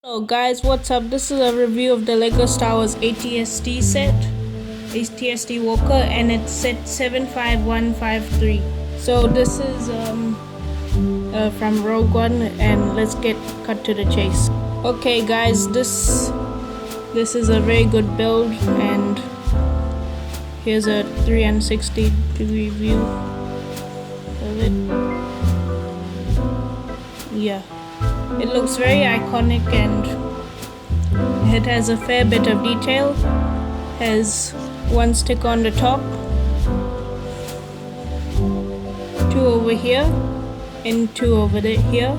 Hello guys, what's up? This is a review of the LEGO Star Wars ATST set, ATST Walker, and it's set 75153. So this is from Rogue One, and let's get cut to the chase. Okay guys, this is a very good build, and here's a 360-degree view of it. Yeah. It looks very iconic and it has a fair bit of detail. Has one stick on the top, two over here, and two over here,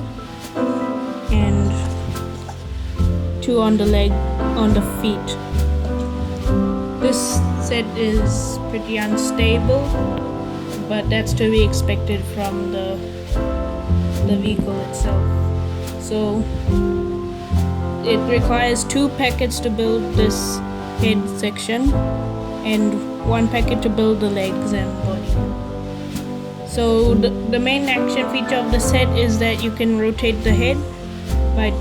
and two on the feet. This set is pretty unstable, but that's to be expected from the vehicle itself. So it requires 2 packets to build this head section and 1 packet to build the legs and body. So the main action feature of the set is that you can rotate the head by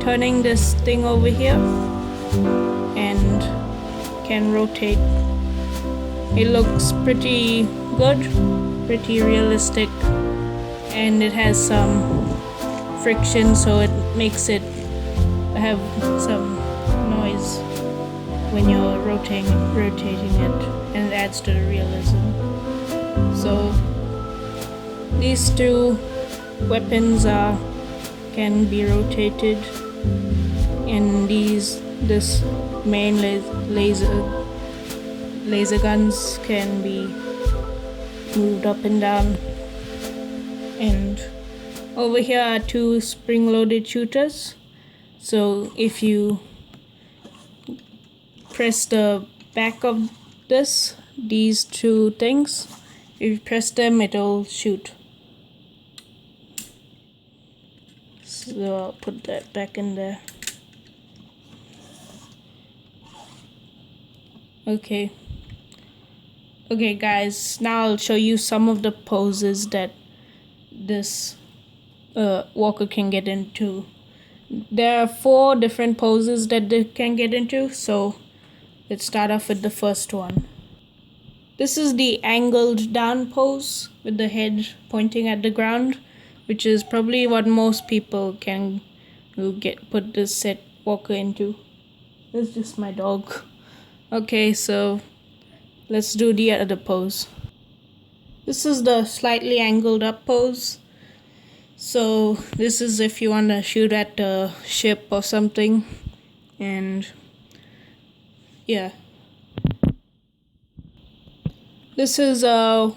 turning this thing over here, and can rotate. It looks pretty good, pretty realistic, and it has some friction, so it makes it have some noise when you're rotating it, and it adds to the realism. So these 2 weapons can be rotated, and this main laser guns can be moved up and down, and over here are 2 spring-loaded shooters. So if you press the back of these 2 things, if you press them, it'll shoot. So I'll put that back in there. Okay guys, now I'll show you some of the poses that this Walker can get into. There are 4 different poses that they can get into, so let's start off with the first one. This is the angled down pose with the head pointing at the ground, which is probably what most people can put this set Walker into. That's just my dog. Okay, so let's do the other pose. This is the slightly angled up pose. So this is if you want to shoot at a ship or something, and yeah. This is the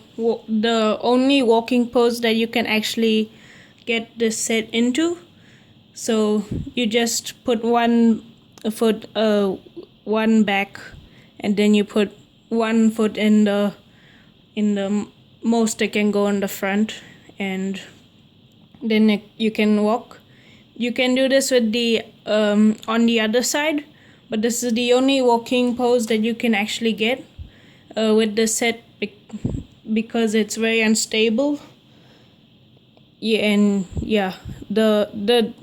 only walking pose that you can actually get this set into. So you just put one foot one back, and then you put 1 foot in the most it can go in the front, and then you can walk. You can do this with the on the other side, but this is the only walking pose that you can actually get with the set, because it's very unstable. Yeah, and yeah, the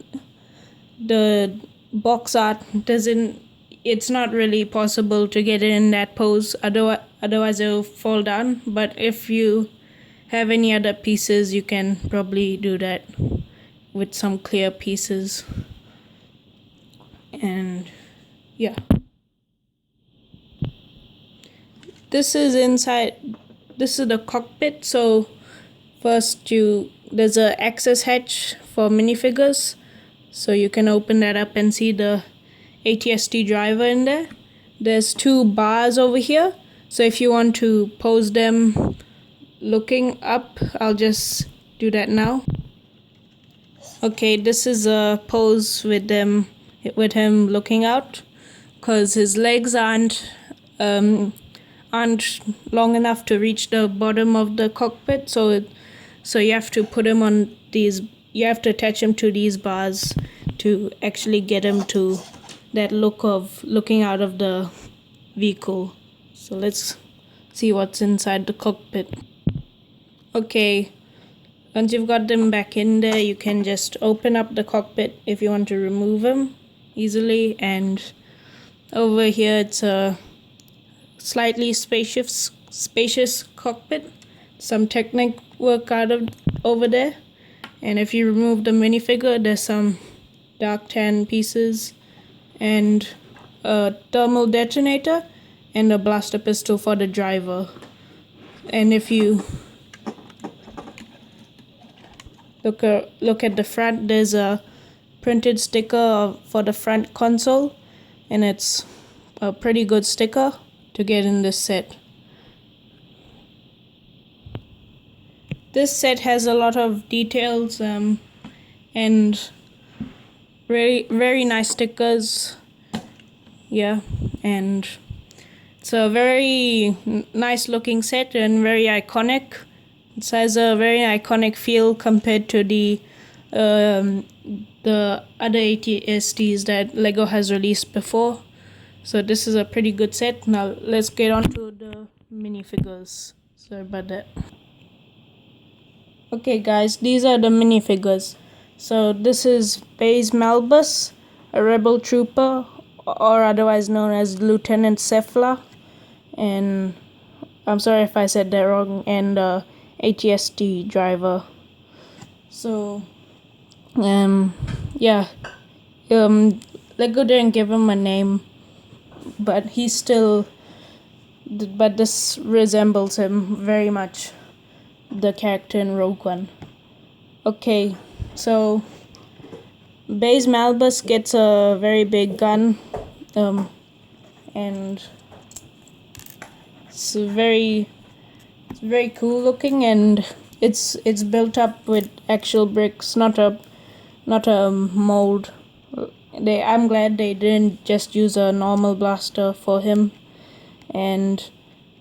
box art doesn't. It's not really possible to get it in that pose. Otherwise it'll fall down. But if you have any other pieces, you can probably do that with some clear pieces. And yeah, this is the cockpit. So first there's a access hatch for minifigures, so you can open that up and see the ATST driver in there. There's 2 bars over here, so if you want to pose them looking up, I'll just do that now. Okay, this is a pose with him looking out, because his legs aren't long enough to reach the bottom of the cockpit, so you have to put him on these. You have to attach him to these bars to actually get him to that look of looking out of the vehicle. So let's see what's inside the cockpit. Okay, once you've got them back in there, you can just open up the cockpit if you want to remove them. easily. And over here it's a slightly spacious cockpit. Some Technic work out of over there. And if you remove the minifigure, there's some dark tan pieces and a thermal detonator and a blaster pistol for the driver. And if you look at the front, there's a printed sticker for the front console, and it's a pretty good sticker to get in this set. This set has a lot of details and very nice stickers. Yeah, and it's a very nice looking set and very iconic. It has a very iconic feel compared to the other AT-STs that LEGO has released before. So this is a pretty good set. Now let's get on to the minifigures. Sorry about that. Okay guys, these are the minifigures. So this is Baze Malbus, a rebel trooper, or otherwise known as Lieutenant Cephala, and I'm sorry if I said that wrong, and AT-ST driver. So yeah, LEGO didn't give him a name, but but this resembles him very much, the character in Rogue One. Okay, so Baze Malbus gets a very big gun, and it's very cool looking, and it's built up with actual bricks, not a mold. I'm glad they didn't just use a normal blaster for him. And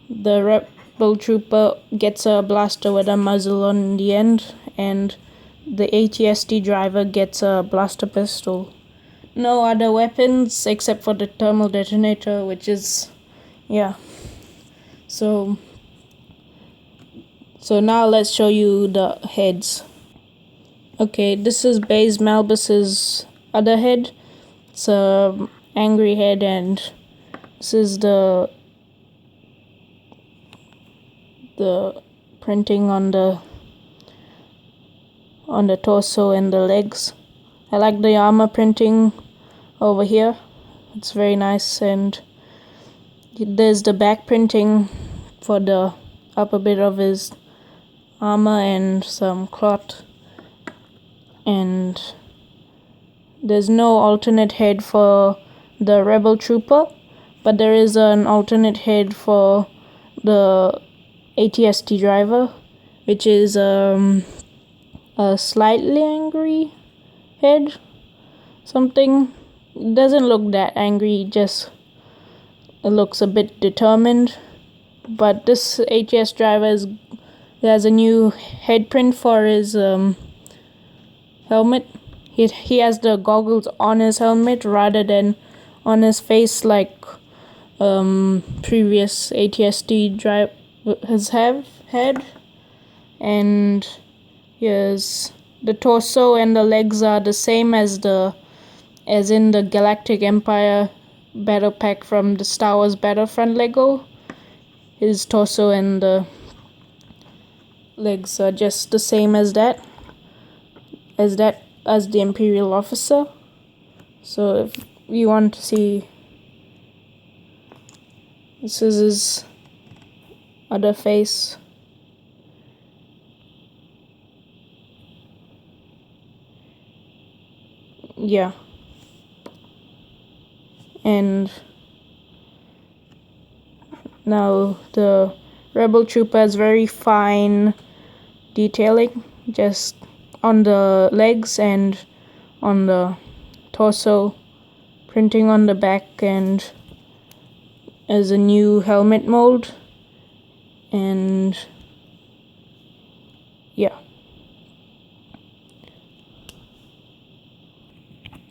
the rebel trooper gets a blaster with a muzzle on the end, and the AT-ST driver gets a blaster pistol. No other weapons except for the thermal detonator, which is, yeah. So now let's show you the heads. Okay, this is Baze Malbus's other head. It's a angry head, and this is the printing on the torso and the legs. I like the armor printing over here. It's very nice, and there's the back printing for the upper bit of his armor and some cloth. And there's no alternate head for the rebel trooper, but there is an alternate head for the AT-ST driver, which is a slightly angry head. Something. It doesn't look that angry, just it looks a bit determined. But this AT-ST driver has a new head print for his helmet. He has the goggles on his helmet rather than on his face like previous AT-ST drivers have had. And here's the torso and the legs are the same as in the Galactic Empire battle pack from the Star Wars Battlefront LEGO. His torso and the legs are just the same as the Imperial officer. So if you want to see, this is his other face. Yeah. And now the rebel trooper has very fine detailing just on the legs and on the torso, printing on the back, and as a new helmet mold. And yeah.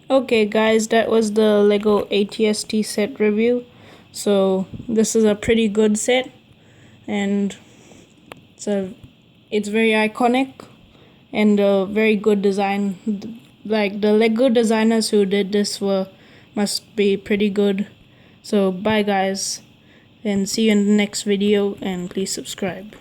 Okay guys, that was the LEGO AT-ST set review. So this is a pretty good set, and it's very iconic and a very good design. Like the LEGO designers who did this were must be pretty good. So bye guys, and see you in the next video, and please subscribe.